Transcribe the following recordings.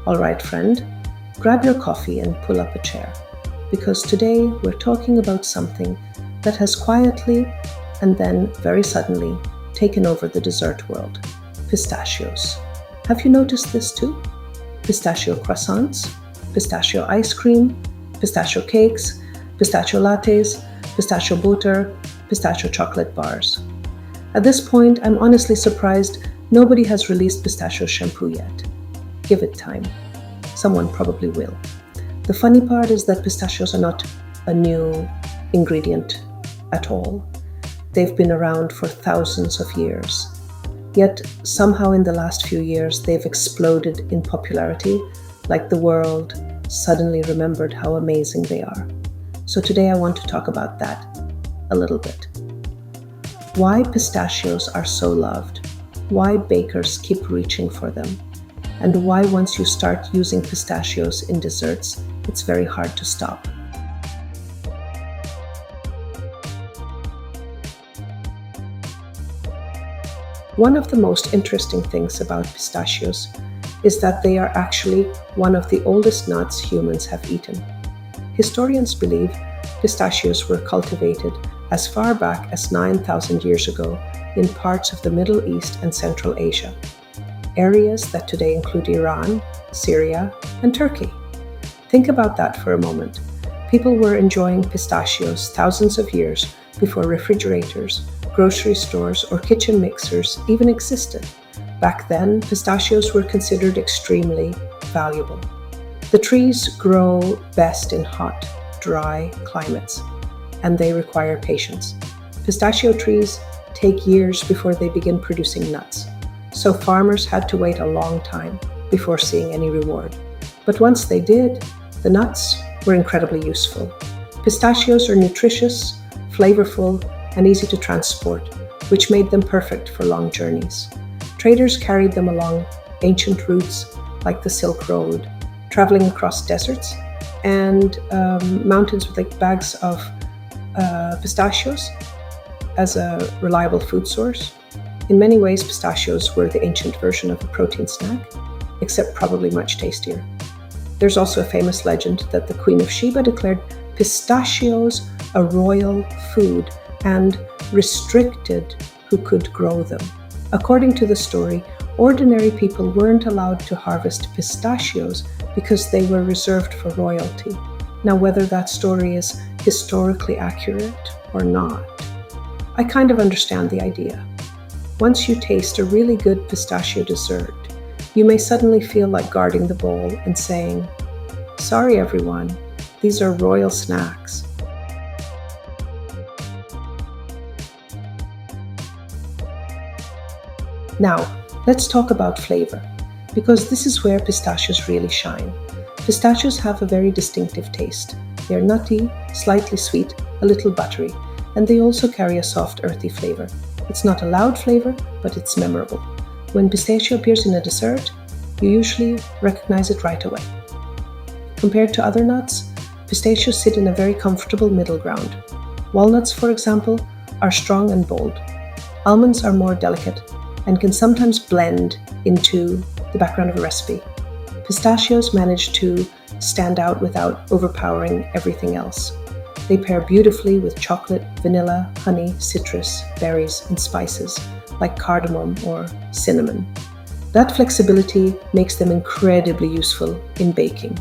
All right, friend, grab your coffee and pull up a chair, because today we're talking about something that has quietly and then very suddenly taken over the dessert world: pistachios. Have you noticed this too? Pistachio croissants, pistachio ice cream, pistachio cakes, pistachio lattes, pistachio butter, pistachio chocolate bars. At this point, I'm honestly surprised nobody has released pistachio shampoo yet. Give it time. Someone probably will. The funny part is that pistachios are not a new ingredient at all. They've been around for thousands of years. Yet somehow in the last few years they've exploded in popularity, like the world suddenly remembered how amazing they are. So today I want to talk about that a little bit. Why pistachios are so loved, why bakers keep reaching for them, and why once you start using pistachios in desserts, it's very hard to stop. One of the most interesting things about pistachios is that they are actually one of the oldest nuts humans have eaten. Historians believe pistachios were cultivated as far back as 9,000 years ago in parts of the Middle East and Central Asia, areas that today include Iran, Syria, and Turkey. Think about that for a moment. People were enjoying pistachios thousands of years before refrigerators, grocery stores, or kitchen mixers even existed. Back then, pistachios were considered extremely valuable. The trees grow best in hot, dry climates, and they require patience. Pistachio trees take years before they begin producing nuts, so farmers had to wait a long time before seeing any reward. But once they did, the nuts were incredibly useful. Pistachios are nutritious, flavorful, and easy to transport, which made them perfect for long journeys. Traders carried them along ancient routes like the Silk Road, traveling across deserts and mountains with bags of pistachios as a reliable food source. In many ways, pistachios were the ancient version of a protein snack, except probably much tastier. There's also a famous legend that the Queen of Sheba declared pistachios a royal food and restricted who could grow them. According to the story, ordinary people weren't allowed to harvest pistachios because they were reserved for royalty. Now, whether that story is historically accurate or not, I kind of understand the idea. Once you taste a really good pistachio dessert, you may suddenly feel like guarding the bowl and saying, "Sorry everyone, these are royal snacks." Now, let's talk about flavor, because this is where pistachios really shine. Pistachios have a very distinctive taste. They're nutty, slightly sweet, a little buttery, and they also carry a soft, earthy flavor. It's not a loud flavor, but it's memorable. When pistachio appears in a dessert, you usually recognize it right away. Compared to other nuts, pistachios sit in a very comfortable middle ground. Walnuts, for example, are strong and bold. Almonds are more delicate and can sometimes blend into the background of a recipe. Pistachios manage to stand out without overpowering everything else. They pair beautifully with chocolate, vanilla, honey, citrus, berries, and spices like cardamom or cinnamon. That flexibility makes them incredibly useful in baking.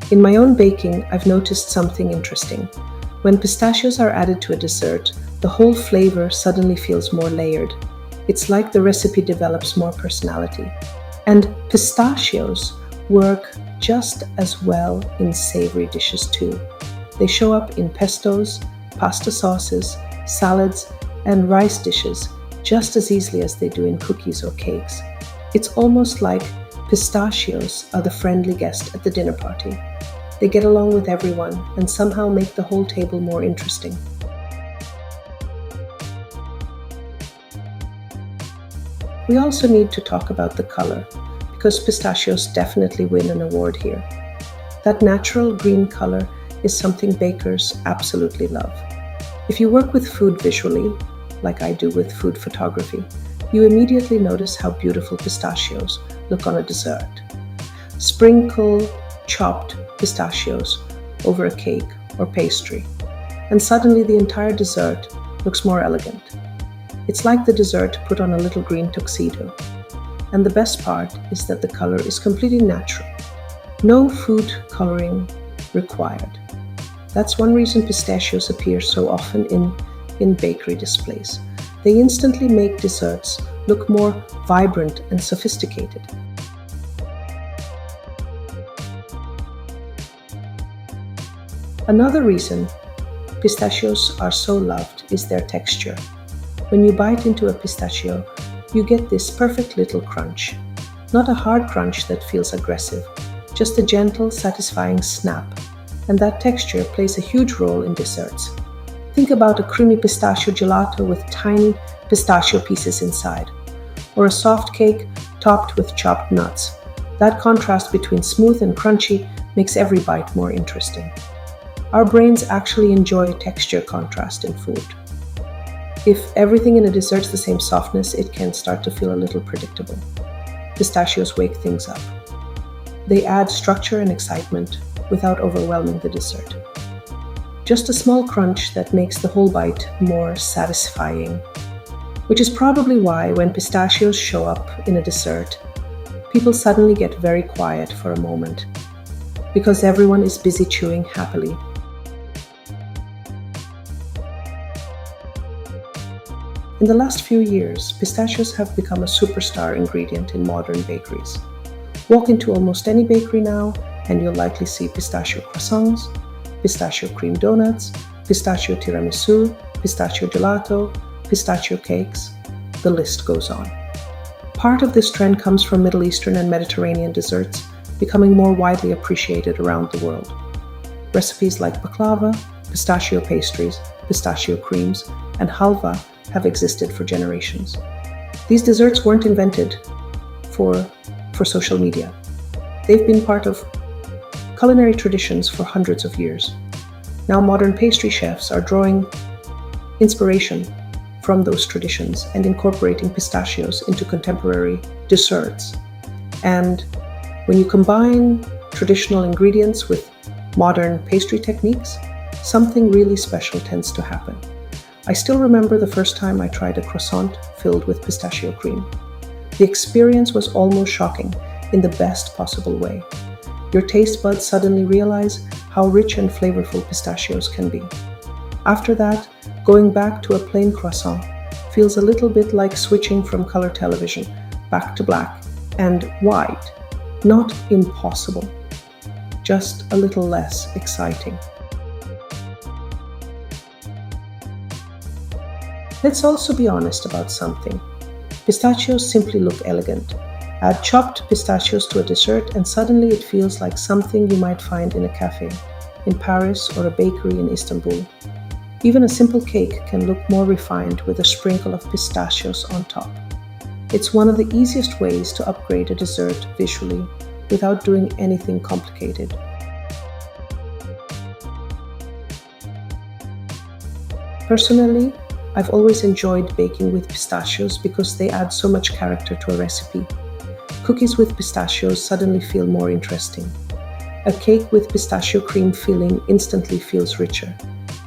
In my own baking, I've noticed something interesting. When pistachios are added to a dessert, the whole flavor suddenly feels more layered. It's like the recipe develops more personality. And pistachios work just as well in savory dishes too. They show up in pestos, pasta sauces, salads, and rice dishes just as easily as they do in cookies or cakes. It's almost like pistachios are the friendly guest at the dinner party. They get along with everyone and somehow make the whole table more interesting. We also need to talk about the color, because pistachios definitely win an award here. That natural green color is something bakers absolutely love. If you work with food visually, like I do with food photography, you immediately notice how beautiful pistachios look on a dessert. Sprinkle chopped pistachios over a cake or pastry, and suddenly the entire dessert looks more elegant. It's like the dessert put on a little green tuxedo. And the best part is that the color is completely natural. No food coloring required. That's one reason pistachios appear so often in bakery displays. They instantly make desserts look more vibrant and sophisticated. Another reason pistachios are so loved is their texture. When you bite into a pistachio, you get this perfect little crunch. Not a hard crunch that feels aggressive, just a gentle, satisfying snap. And that texture plays a huge role in desserts. Think about a creamy pistachio gelato with tiny pistachio pieces inside, or a soft cake topped with chopped nuts. That contrast between smooth and crunchy makes every bite more interesting. Our brains actually enjoy texture contrast in food. If everything in a dessert's the same softness, it can start to feel a little predictable. Pistachios wake things up. They add structure and excitement without overwhelming the dessert. Just a small crunch that makes the whole bite more satisfying, which is probably why when pistachios show up in a dessert, people suddenly get very quiet for a moment, because everyone is busy chewing happily. In the last few years, pistachios have become a superstar ingredient in modern bakeries. Walk into almost any bakery now, and you'll likely see pistachio croissants, pistachio cream donuts, pistachio tiramisu, pistachio gelato, pistachio cakes. The list goes on. Part of this trend comes from Middle Eastern and Mediterranean desserts becoming more widely appreciated around the world. Recipes like baklava, pistachio pastries, pistachio creams, and halva have existed for generations. These desserts weren't invented for social media. They've been part of culinary traditions for hundreds of years. Now modern pastry chefs are drawing inspiration from those traditions and incorporating pistachios into contemporary desserts. And when you combine traditional ingredients with modern pastry techniques, something really special tends to happen. I still remember the first time I tried a croissant filled with pistachio cream. The experience was almost shocking in the best possible way. Your taste buds suddenly realize how rich and flavorful pistachios can be. After that, going back to a plain croissant feels a little bit like switching from color television back to black and white. Not impossible, just a little less exciting. Let's also be honest about something. Pistachios simply look elegant. Add chopped pistachios to a dessert and suddenly it feels like something you might find in a cafe in Paris or a bakery in Istanbul. Even a simple cake can look more refined with a sprinkle of pistachios on top. It's one of the easiest ways to upgrade a dessert visually without doing anything complicated. Personally, I've always enjoyed baking with pistachios because they add so much character to a recipe. Cookies with pistachios suddenly feel more interesting. A cake with pistachio cream filling instantly feels richer.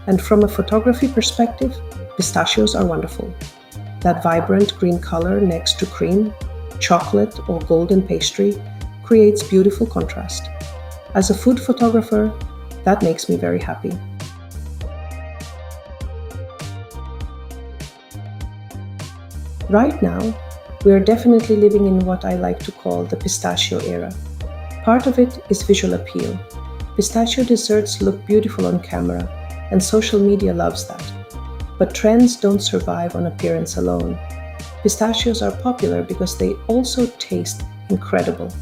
And from a photography perspective, pistachios are wonderful. That vibrant green color next to cream, chocolate, or golden pastry creates beautiful contrast. As a food photographer, that makes me very happy. Right now, we are definitely living in what I like to call the pistachio era. Part of it is visual appeal. Pistachio desserts look beautiful on camera, and social media loves that. But trends don't survive on appearance alone. Pistachios are popular because they also taste incredible.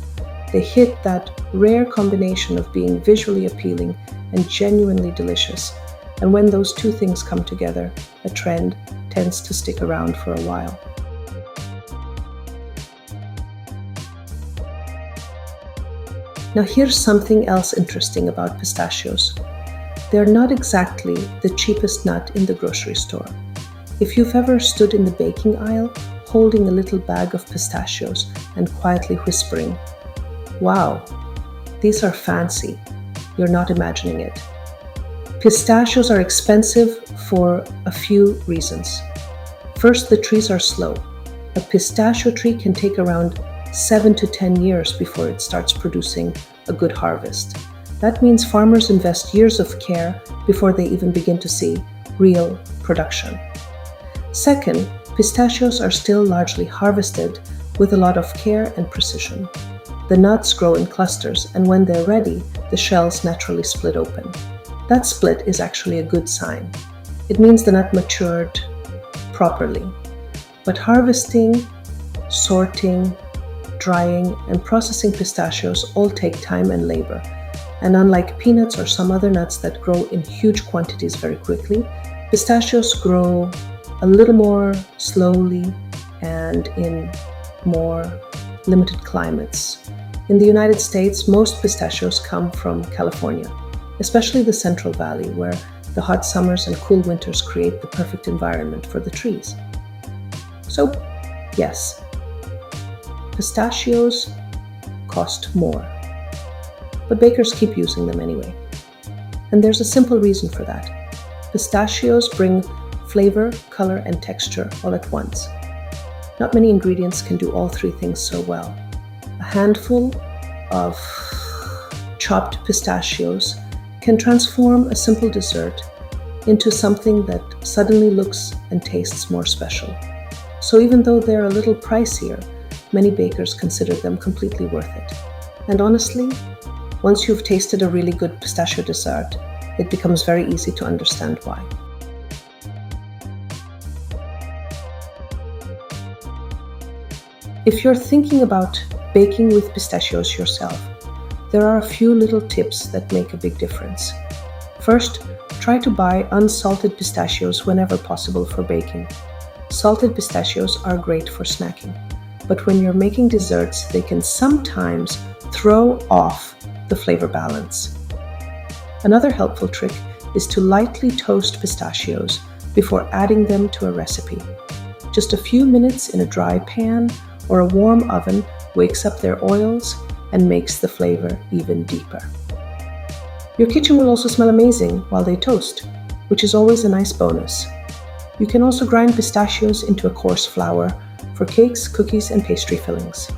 They hit that rare combination of being visually appealing and genuinely delicious. And when those two things come together, a trend tends to stick around for a while. Now here's something else interesting about pistachios. They're not exactly the cheapest nut in the grocery store. If you've ever stood in the baking aisle holding a little bag of pistachios and quietly whispering, "Wow, These are fancy. You're not imagining it. Pistachios are expensive for a few reasons. First, the trees are slow. A pistachio tree can take around 7 to 10 years before it starts producing a good harvest. That means farmers invest years of care before they even begin to see real production. Second, pistachios are still largely harvested with a lot of care and precision. The nuts grow in clusters, and when they're ready, the shells naturally split open. That split is actually a good sign. It means the nut matured properly. But harvesting, sorting, drying, and processing pistachios all take time and labor. And unlike peanuts or some other nuts that grow in huge quantities very quickly, pistachios grow a little more slowly and in more limited climates. In the United States, most pistachios come from California, especially the Central Valley, where the hot summers and cool winters create the perfect environment for the trees. So, yes, pistachios cost more, but bakers keep using them anyway. And there's a simple reason for that. Pistachios bring flavor, color, and texture all at once. Not many ingredients can do all three things so well. A handful of chopped pistachios can transform a simple dessert into something that suddenly looks and tastes more special. So even though they're a little pricier, many bakers consider them completely worth it. And honestly, once you've tasted a really good pistachio dessert, it becomes very easy to understand why. If you're thinking about baking with pistachios yourself, there are a few little tips that make a big difference. First, try to buy unsalted pistachios whenever possible for baking. Salted pistachios are great for snacking, but when you're making desserts, they can sometimes throw off the flavor balance. Another helpful trick is to lightly toast pistachios before adding them to a recipe. Just a few minutes in a dry pan or a warm oven wakes up their oils and makes the flavor even deeper. Your kitchen will also smell amazing while they toast, which is always a nice bonus. You can also grind pistachios into a coarse flour for cakes, cookies, and pastry fillings.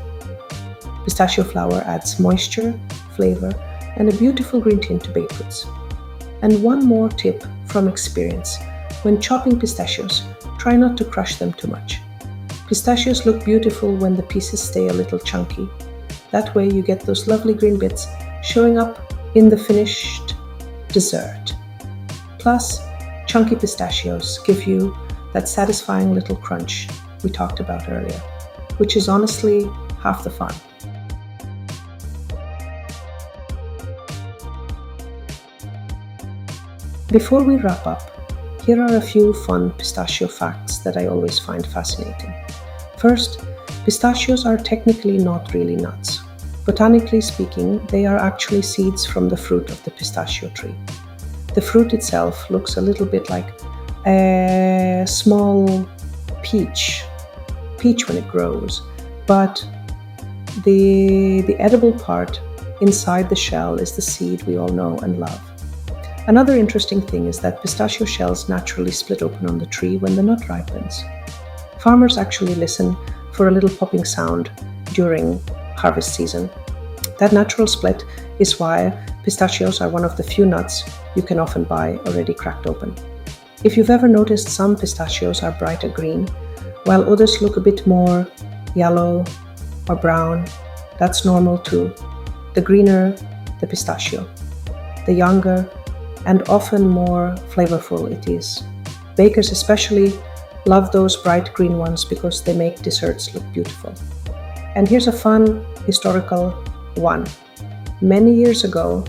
Pistachio flour adds moisture, flavor, and a beautiful green tint to baked goods. And one more tip from experience: when chopping pistachios, try not to crush them too much. Pistachios look beautiful when the pieces stay a little chunky. That way you get those lovely green bits showing up in the finished dessert. Plus, chunky pistachios give you that satisfying little crunch we talked about earlier, which is honestly half the fun. Before we wrap up, here are a few fun pistachio facts that I always find fascinating. First, pistachios are technically not really nuts. Botanically speaking, they are actually seeds from the fruit of the pistachio tree. The fruit itself looks a little bit like a small peach when it grows, but the edible part inside the shell is the seed we all know and love. Another interesting thing is that pistachio shells naturally split open on the tree when the nut ripens. Farmers actually listen for a little popping sound during harvest season. That natural split is why pistachios are one of the few nuts you can often buy already cracked open. If you've ever noticed, some pistachios are brighter green, while others look a bit more yellow or brown. That's normal too. The greener the pistachio, the younger and often more flavorful it is. Bakers especially love those bright green ones because they make desserts look beautiful. And here's a fun historical one. Many years ago,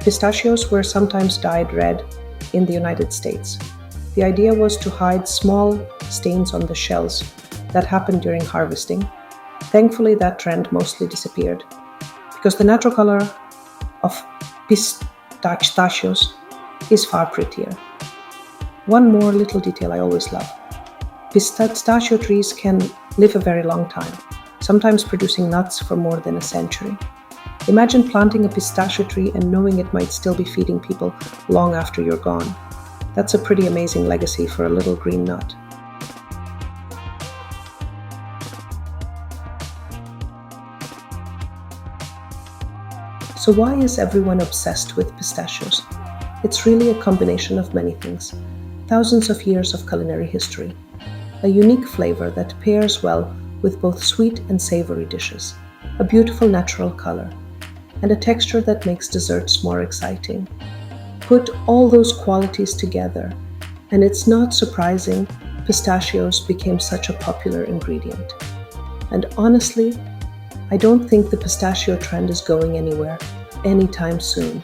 pistachios were sometimes dyed red in the United States. The idea was to hide small stains on the shells that happened during harvesting. Thankfully, that trend mostly disappeared because the natural color of pistachios is far prettier. One more little detail I always love. Pistachio trees can live a very long time, sometimes producing nuts for more than a century. Imagine planting a pistachio tree and knowing it might still be feeding people long after you're gone. That's a pretty amazing legacy for a little green nut. So why is everyone obsessed with pistachios? It's really a combination of many things. Thousands of years of culinary history, a unique flavor that pairs well with both sweet and savory dishes, a beautiful natural color, and a texture that makes desserts more exciting. Put all those qualities together, and it's not surprising pistachios became such a popular ingredient. And honestly, I don't think the pistachio trend is going anywhere anytime soon.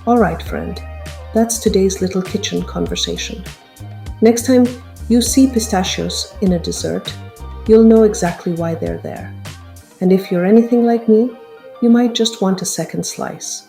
Alright, friend, that's today's little kitchen conversation. Next time you see pistachios in a dessert, you'll know exactly why they're there. And if you're anything like me, you might just want a second slice.